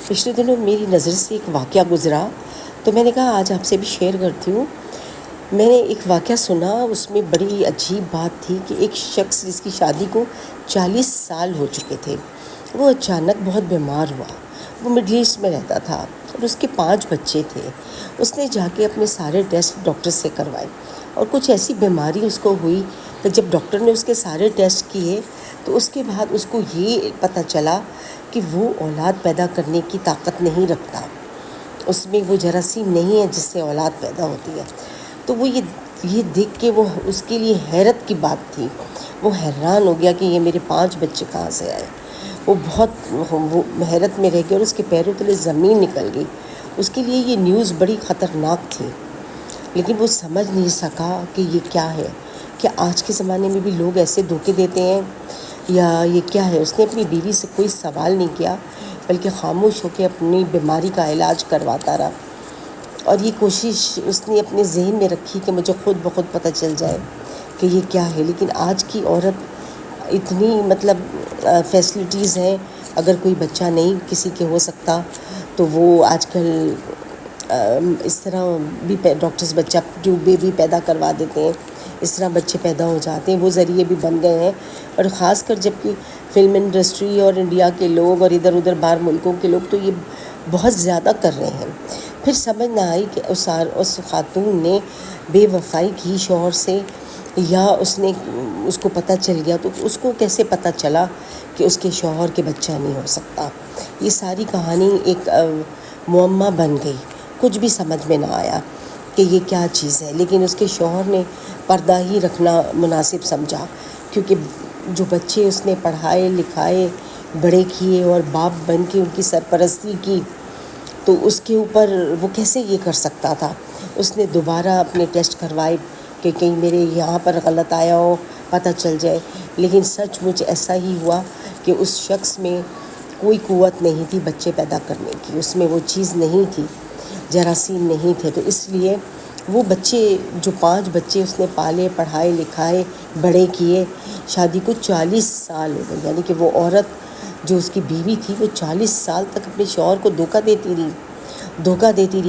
پچھلے دنوں میری نظر سے ایک واقعہ گزرا، تو میں نے کہا آج آپ سے بھی شیئر کرتی ہوں۔ میں نے ایک واقعہ سنا، اس میں بڑی عجیب بات تھی کہ ایک شخص جس کی شادی کو 40 سال ہو چکے تھے، وہ اچانک بہت بیمار ہوا۔ وہ مڈل ایسٹ میں رہتا تھا اور اس کے 5 بچے تھے۔ اس نے جا کے اپنے سارے ٹیسٹ ڈاکٹر سے کروائے اور کچھ ایسی بیماری اس کو ہوئی کہ جب ڈاکٹر نے اس کے سارے ٹیسٹ کیے تو اس کے بعد اس کو یہ پتہ چلا کہ وہ اولاد پیدا کرنے کی طاقت نہیں رکھتا، اس میں وہ جراثیم نہیں ہے جس سے اولاد پیدا ہوتی ہے۔ تو وہ یہ دیکھ کے وہ اس کے لیے حیرت کی بات تھی۔ وہ حیران ہو گیا کہ یہ میرے 5 بچے کہاں سے آئے۔ وہ حیرت میں رہ گیا اور اس کے پیروں تلے زمین نکل گئی۔ اس کے لیے یہ نیوز بڑی خطرناک تھی، لیکن وہ سمجھ نہیں سکا کہ یہ کیا ہے، کہ آج کے زمانے میں بھی لوگ ایسے دھوکے دیتے ہیں یا یہ کیا ہے۔ اس نے اپنی بیوی سے کوئی سوال نہیں کیا، بلکہ خاموش ہو کے اپنی بیماری کا علاج کرواتا رہا، اور یہ کوشش اس نے اپنے ذہن میں رکھی کہ مجھے خود بخود پتہ چل جائے کہ یہ کیا ہے۔ لیکن آج کی عورت اتنی فیسلٹیز ہیں، اگر کوئی بچہ نہیں کسی کے ہو سکتا تو وہ آج کل اس طرح بھی ڈاکٹرز بچہ ٹیوب بیبی پیدا کروا دیتے ہیں، اس طرح بچے پیدا ہو جاتے ہیں۔ وہ ذریعے بھی بن گئے ہیں، اور خاص کر جب کہ فلم انڈسٹری اور انڈیا کے لوگ اور ادھر ادھر باہر ملکوں کے لوگ تو یہ بہت زیادہ کر رہے ہیں۔ پھر سمجھ نہ آئی کہ اس خاتون نے بے وفائی کی شوہر سے، یا اس کو پتہ چل گیا تو اس کو کیسے پتہ چلا کہ اس کے شوہر کے بچہ نہیں ہو سکتا۔ یہ ساری کہانی ایک معمہ بن گئی، کچھ بھی سمجھ میں نہ آیا کہ یہ کیا چیز ہے۔ لیکن اس کے شوہر نے پردہ ہی رکھنا مناسب سمجھا، کیونکہ جو بچے اس نے پڑھائے لکھائے بڑے کیے اور باپ بن کے ان کی سرپرستی کی، تو اس کے اوپر وہ کیسے یہ کر سکتا تھا۔ اس نے دوبارہ اپنے ٹیسٹ کروائے کہ کہیں میرے یہاں پر غلط آیا ہو، پتہ چل جائے۔ لیکن سچ مچ ایسا ہی ہوا کہ اس شخص میں کوئی قوت نہیں تھی بچے پیدا کرنے کی، اس میں وہ چیز نہیں تھی، جراثیم نہیں تھے۔ تو اس لیے وہ بچے، جو 5 بچے اس نے پالے پڑھائے لکھائے بڑے کیے، شادی کو 40 سال ہو گئے، یعنی کہ وہ عورت جو اس کی بیوی تھی وہ 40 سال تک اپنے شوہر کو دھوکہ دیتی رہی،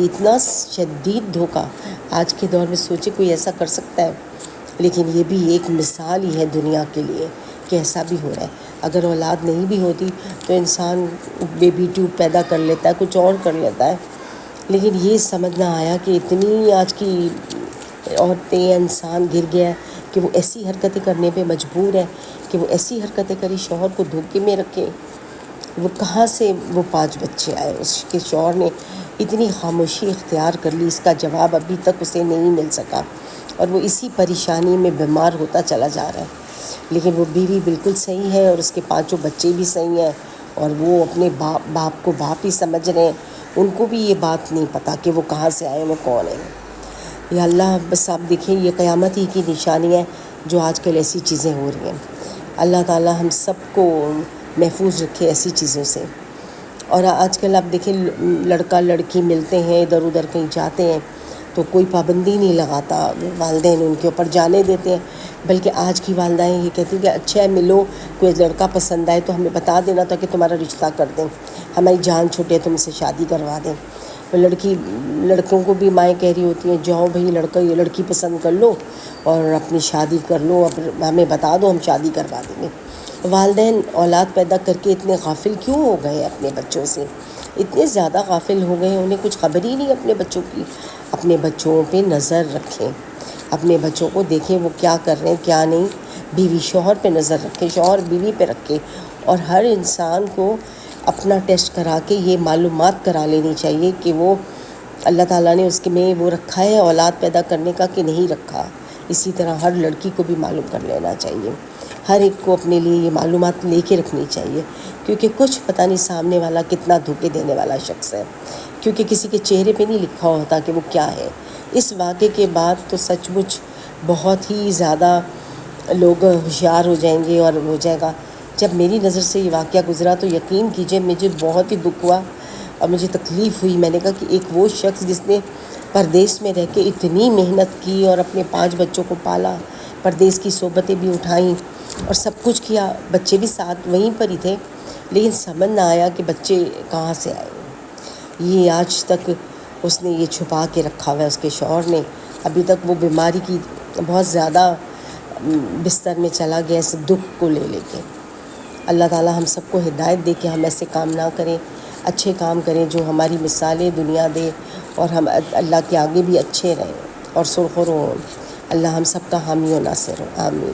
اتنا شدید دھوکہ۔ آج کے دور میں سوچے کوئی ایسا کر سکتا ہے، لیکن یہ بھی ایک مثال ہی ہے دنیا کے لیے کہ ایسا بھی ہو رہا ہے۔ اگر اولاد نہیں بھی ہوتی تو انسان بیبی ٹیوب پیدا کر لیتا ہے، کچھ اور کر لیتا ہے۔ لیکن یہ سمجھ نہ آیا کہ اتنی آج کی عورتیں، انسان گر گیا ہے کہ وہ ایسی حرکتیں کرنے پہ مجبور ہے کہ وہ ایسی حرکتیں کری، شوہر کو دھوکے میں رکھے۔ وہ کہاں سے وہ 5 بچے آئے؟ اس کے شوہر نے اتنی خاموشی اختیار کر لی، اس کا جواب ابھی تک اسے نہیں مل سکا، اور وہ اسی پریشانی میں بیمار ہوتا چلا جا رہا ہے۔ لیکن وہ بیوی بالکل صحیح ہے اور اس کے 5 بچے بھی صحیح ہیں، اور وہ اپنے باپ کو باپ ہی سمجھ رہے ہیں۔ ان کو بھی یہ بات نہیں پتہ کہ وہ کہاں سے آئے، وہ کون ہیں۔ یا اللہ، بس آپ دیکھیں یہ قیامت ہی کی نشانی ہے جو آج کل ایسی چیزیں ہو رہی ہیں۔ اللہ تعالی ہم سب کو محفوظ رکھے ایسی چیزوں سے۔ اور آج کل آپ دیکھیں لڑکا لڑکی ملتے ہیں، ادھر ادھر کہیں جاتے ہیں تو کوئی پابندی نہیں لگاتا، والدین ان کے اوپر جانے دیتے ہیں۔ بلکہ آج کی والدائیں یہ کہتی ہیں کہ اچھا ہے ملو، کوئی لڑکا پسند آئے تو ہمیں بتا دینا تاکہ تمہارا رشتہ کر دیں، ہماری جان چھوٹے تم سے شادی کروا دیں۔ لڑکوں کو بھی مائیں کہہ رہی ہوتی ہیں جاؤ بھائی لڑکی پسند کر لو اور اپنی شادی کر لو، اب ہمیں بتا دو ہم شادی کروا دیں گے۔ والدین اولاد پیدا کر کے اتنے غافل کیوں ہو گئے اپنے بچوں سے؟ اتنے زیادہ غافل ہو گئے، انہیں کچھ خبر ہی نہیں اپنے بچوں کی۔ اپنے بچوں پہ نظر رکھیں، اپنے بچوں کو دیکھیں وہ کیا کر رہے ہیں کیا نہیں۔ بیوی شوہر پہ نظر رکھے، شوہر بیوی پہ رکھے، اور ہر انسان کو اپنا ٹیسٹ کرا کے یہ معلومات کرا لینی چاہیے کہ وہ اللہ تعالیٰ نے اس کے میں وہ رکھا ہے اولاد پیدا کرنے کا کہ نہیں رکھا۔ اسی طرح ہر لڑکی کو بھی معلوم کر لینا چاہیے، ہر ایک کو اپنے لیے یہ معلومات لے کے رکھنی چاہیے، کیونکہ کچھ پتہ نہیں سامنے والا کتنا دھوکے دینے والا شخص ہے، کیونکہ کسی کے چہرے پہ نہیں لکھا ہوتا کہ وہ کیا ہے۔ اس واقعے کے بعد تو سچ مچ بہت ہی زیادہ لوگ ہوشیار ہو جائیں گے، اور ہو جائے گا۔ جب میری نظر سے یہ واقعہ گزرا تو یقین کیجئے مجھے بہت ہی دکھ ہوا اور مجھے تکلیف ہوئی۔ میں نے کہا کہ ایک وہ شخص جس نے پردیس میں رہ کے اتنی محنت کی اور اپنے 5 بچوں کو پالا، پردیس کی صحبتیں بھی اٹھائیں اور سب کچھ کیا، بچے بھی ساتھ وہیں پر ہی تھے، لیکن سمجھ نہ آیا کہ بچے کہاں سے آئے۔ یہ آج تک اس نے یہ چھپا کے رکھا ہوا ہے، اس کے شوہر نے ابھی تک وہ بیماری کی بہت زیادہ بستر میں چلا گیا اس دکھ کو لے لے کے۔ اللہ تعالیٰ ہم سب کو ہدایت دے کہ ہم ایسے کام نہ کریں، اچھے کام کریں جو ہماری مثالیں دنیا دے، اور ہم اللہ کے آگے بھی اچھے رہیں اور سرخرو ہوں۔ اللہ ہم سب کا حامی و ناصر ہو، آمین۔